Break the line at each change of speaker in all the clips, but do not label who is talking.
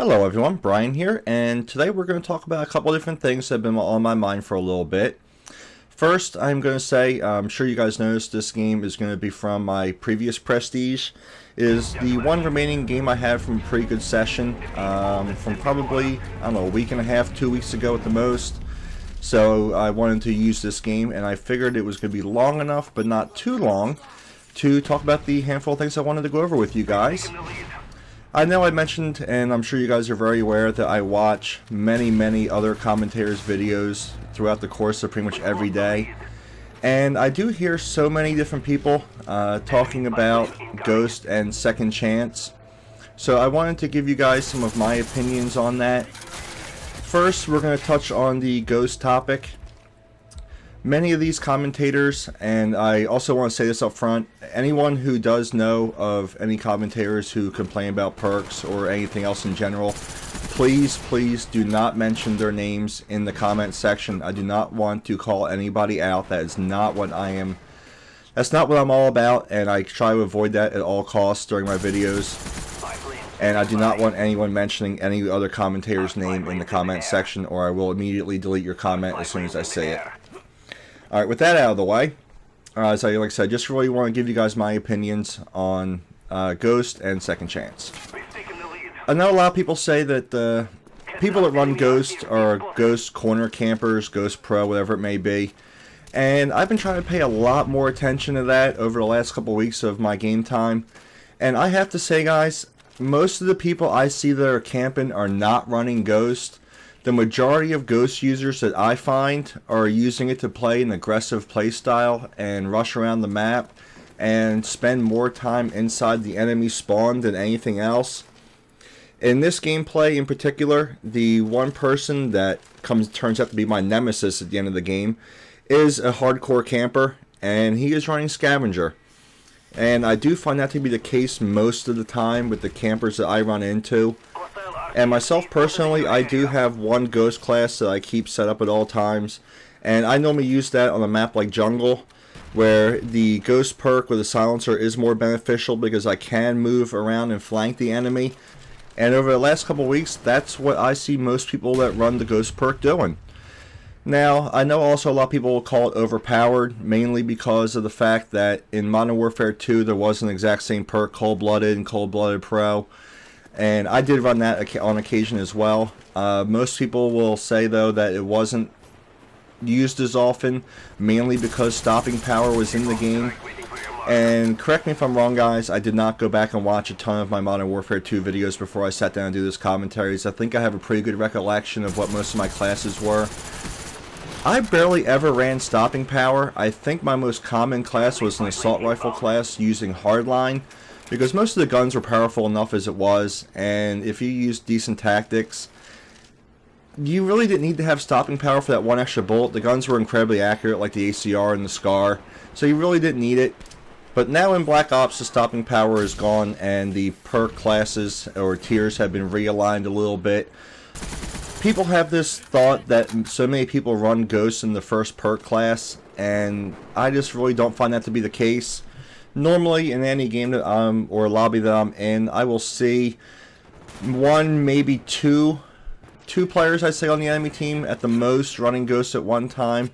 Hello everyone, Brian here, and today we're going to talk about a couple of different things that have been on my mind for a little bit. First, I'm going to say, I'm sure you guys noticed this game is going to be from my previous Prestige. It is the one remaining game I had from a pretty good session, from probably, I don't know, a week and a half, 2 weeks ago at the most. So I wanted to use this game, and I figured it was going to be long enough, but not too long, to talk about the handful of things I wanted to go over with you guys. I know I mentioned, and I'm sure you guys are very aware, that I watch many other commentators' videos throughout the course of pretty much every day. And I do hear so many different people talking about Ghost and Second Chance. So I wanted to give you guys some of my opinions on that. First, we're going to touch on the Ghost topic. Many of these commentators, and I also want to say this up front, anyone who does know of any commentators who complain about perks or anything else in general, please do not mention their names in the comment section. I do not want to call anybody out. That is not what I am. That's not what I'm all about, and I try to avoid that at all costs during my videos. And I do not want anyone mentioning any other commentator's name in the comment section, or I will immediately delete your comment as soon as I say it. Alright, with that out of the way, like I said, just really want to give you guys my opinions on Ghost and Second Chance. I know a lot of people say that the people that run Ghost are Ghost corner campers, Ghost Pro, whatever it may be. And I've been trying to pay a lot more attention to that over the last couple weeks of my game time. And I have to say, guys, most of the people I see that are camping are not running Ghost. The majority of Ghost users that I find are using it to play an aggressive playstyle and rush around the map and spend more time inside the enemy spawn than anything else. In this gameplay in particular, the one person that turns out to be my nemesis at the end of the game is a hardcore camper, and he is running Scavenger. And I do find that to be the case most of the time with the campers that I run into. And myself personally, I do have one Ghost class that I keep set up at all times, and I normally use that on a map like Jungle, where the Ghost perk with the silencer is more beneficial because I can move around and flank the enemy. And over the last couple weeks, that's what I see most people that run the Ghost perk doing. Now, I know also a lot of people will call it overpowered, mainly because of the fact that in Modern Warfare 2 there was an exact same perk, Cold-Blooded and Cold-Blooded Pro. And I did run that on occasion as well. Most people will say, though, that it wasn't used as often, mainly because stopping power was in the game. And correct me if I'm wrong, guys, I did not go back and watch a ton of my Modern Warfare 2 videos before I sat down and do this commentaries. I think I have a pretty good recollection of what most of my classes were. I barely ever ran stopping power. I think my most common class was an assault rifle class using hardline, because most of the guns were powerful enough as it was, and if you used decent tactics, you really didn't need to have stopping power for that one extra bullet. The guns were incredibly accurate, like the ACR and the SCAR, so you really didn't need it. But now in Black Ops, the stopping power is gone, and the perk classes or tiers have been realigned a little bit. People have this thought that so many people run Ghost in the first perk class, and I just really don't find that to be the case. Normally, in any game that or lobby that I'm in, I will see one, maybe two players, I'd say, on the enemy team at the most running Ghost at one time.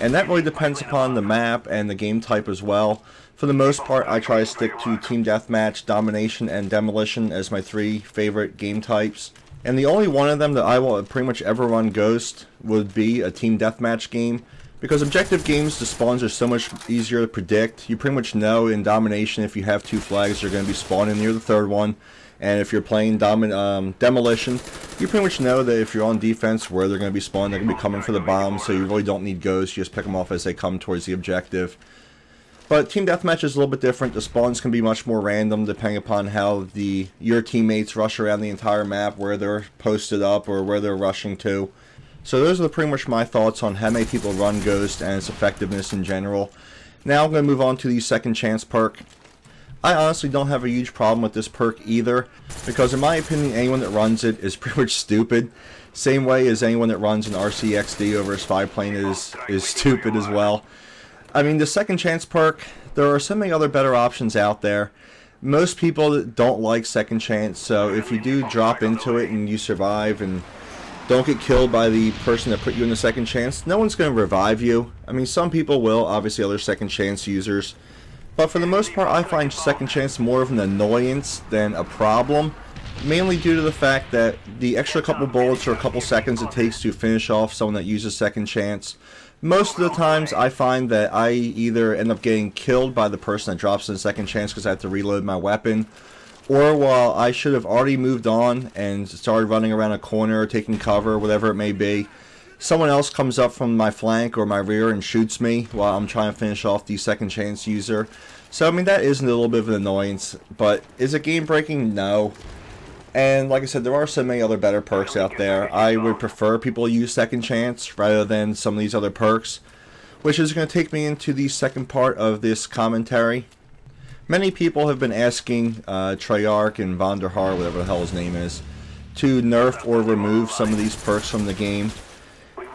And that really depends upon the map and the game type as well. For the most part, I try to stick to Team Deathmatch, Domination, and Demolition as my three favorite game types. And the only one of them that I will pretty much ever run Ghost would be a Team Deathmatch game. Because objective games, the spawns are so much easier to predict. You pretty much know in Domination if you have two flags, they're going to be spawning near the third one. And if you're playing Demolition, you pretty much know that if you're on defense where they're going to be spawning, they're going to be coming for the bombs. So you really don't need Ghosts, you just pick them off as they come towards the objective. But Team Deathmatch is a little bit different. The spawns can be much more random depending upon how your teammates rush around the entire map, where they're posted up or where they're rushing to. So those are pretty much my thoughts on how many people run Ghost and its effectiveness in general. Now I'm going to move on to the Second Chance perk. I honestly don't have a huge problem with this perk either, because in my opinion anyone that runs it is pretty much stupid. Same way as anyone that runs an RCXD over a spy plane is stupid as well. I mean, the Second Chance perk, there are so many other better options out there. Most people don't like second chance, so if you do drop into it and you survive and don't get killed by the person that put you in the second chance, no one's going to revive you. I mean, some people will, obviously other second chance users. But for the most part, I find second chance more of an annoyance than a problem. Mainly due to the fact that the extra couple bullets or a couple seconds it takes to finish off someone that uses second chance, most of the times I find that I either end up getting killed by the person that drops in second chance because I have to reload my weapon, or while I should have already moved on and started running around a corner, taking cover, whatever it may be, someone else comes up from my flank or my rear and shoots me while I'm trying to finish off the second chance user. So I mean, that is a little bit of an annoyance, but is it game breaking? No. And like I said, there are so many other better perks out there. I would prefer people use second chance rather than some of these other perks, which is going to take me into the second part of this commentary. Many people have been asking Treyarch and Vonderhaar, whatever the hell his name is, to nerf or remove some of these perks from the game.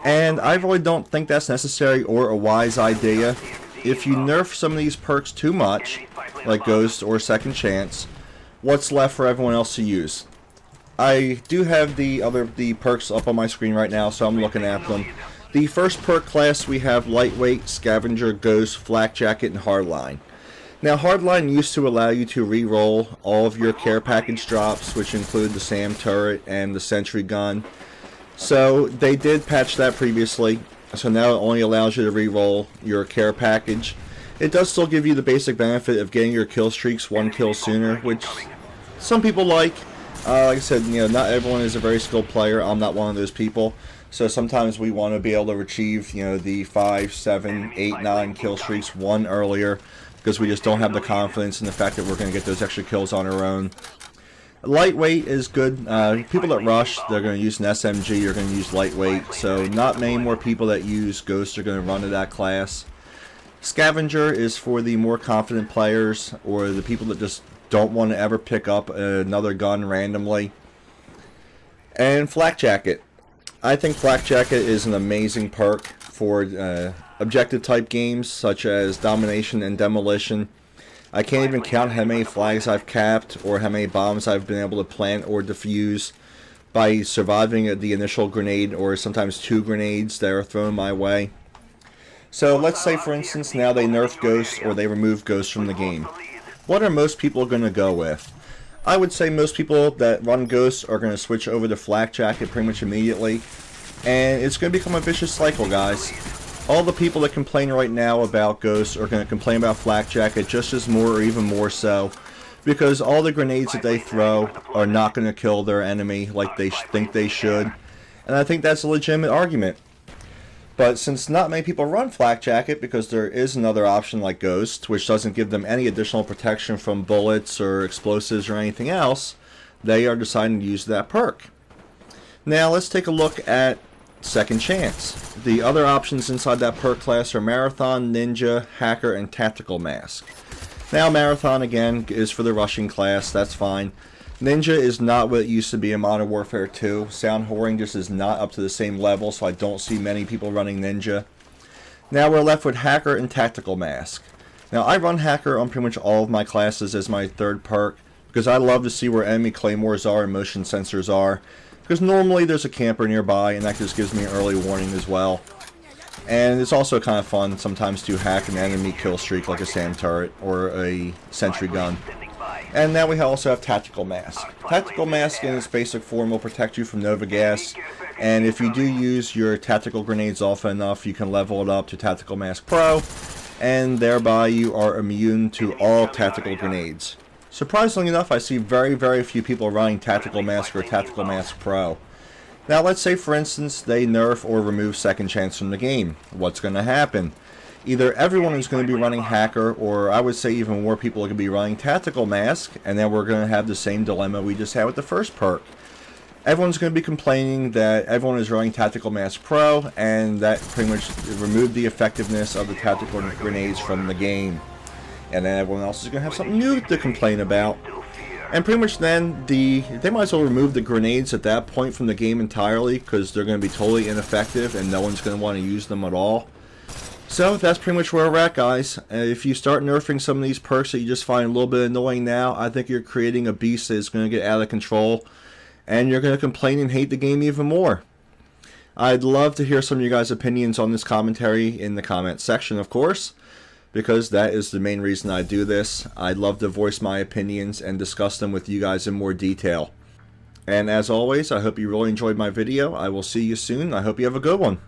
And I really don't think that's necessary or a wise idea. If you nerf some of these perks too much, like Ghost or Second Chance, what's left for everyone else to use? I do have the perks up on my screen right now, so I'm looking at them. The first perk class, we have Lightweight, Scavenger, Ghost, Flak Jacket, and Hardline. Now, Hardline used to allow you to re-roll all of your care package drops, which include the SAM turret and the sentry gun. So they did patch that previously, so now it only allows you to re-roll your care package. It does still give you the basic benefit of getting your kill streaks one kill sooner, which some people like. Like I said, not everyone is a very skilled player. I'm not one of those people. So sometimes we want to be able to achieve, the 5, 7, 8, 9 kill streaks one earlier, because we just don't have the confidence in the fact that we're going to get those extra kills on our own. Lightweight is good. People that rush, they're going to use an SMG, you're going to use Lightweight. So not many more people that use Ghost are going to run to that class. Scavenger is for the more confident players, or the people that just don't want to ever pick up another gun randomly. And Flak Jacket. I think Flak Jacket is an amazing perk for objective type games such as Domination and Demolition. I can't even count how many flags I've capped or how many bombs I've been able to plant or defuse by surviving the initial grenade, or sometimes 2 grenades that are thrown my way. So let's say, for instance, now they nerf Ghost or they remove Ghost from the game. What are most people going to go with? I would say most people that run Ghost are going to switch over to Flak Jacket pretty much immediately. And it's going to become a vicious cycle, guys. All the people that complain right now about Ghost are going to complain about Flak Jacket just as more or even more so. Because all the grenades that they throw are not going to kill their enemy like they think they should. And I think that's a legitimate argument. But since not many people run Flak Jacket, because there is another option like Ghost, which doesn't give them any additional protection from bullets or explosives or anything else, they are deciding to use that perk. Now let's take a look at Second Chance. The other options inside that perk class are Marathon, Ninja, Hacker, and Tactical Mask. Now Marathon, again, is for the rushing class, that's fine. Ninja is not what it used to be in Modern Warfare 2. Sound whoring just is not up to the same level, so I don't see many people running Ninja. Now we're left with Hacker and Tactical Mask. Now I run Hacker on pretty much all of my classes as my third perk, because I love to see where enemy claymores are and motion sensors are, because normally there's a camper nearby, and that just gives me an early warning as well. And it's also kind of fun sometimes to hack an enemy kill streak like a SAM turret or a sentry gun. And now we also have Tactical Mask. Tactical Mask in its basic form will protect you from Nova Gas, and if you do use your tactical grenades often enough, you can level it up to Tactical Mask Pro, and thereby you are immune to all tactical grenades. Surprisingly enough, I see very, very few people running Tactical Mask or Tactical Mask Pro. Now let's say, for instance, they nerf or remove Second Chance from the game. What's going to happen? Either everyone is going to be running Hacker, or I would say even more people are going to be running Tactical Mask, and then we're going to have the same dilemma we just had with the first perk. Everyone's going to be complaining that everyone is running Tactical Mask Pro, and that pretty much removed the effectiveness of the tactical grenades from the game. And then everyone else is going to have something new to complain about. And pretty much then, they might as well remove the grenades at that point from the game entirely, because they're going to be totally ineffective, and no one's going to want to use them at all. So that's pretty much where we're at, guys. If you start nerfing some of these perks that you just find a little bit annoying now, I think you're creating a beast that is going to get out of control, and you're going to complain and hate the game even more. I'd love to hear some of you guys' opinions on this commentary in the comment section, of course, because that is the main reason I do this. I'd love to voice my opinions and discuss them with you guys in more detail. And as always, I hope you really enjoyed my video. I will see you soon. I hope you have a good one.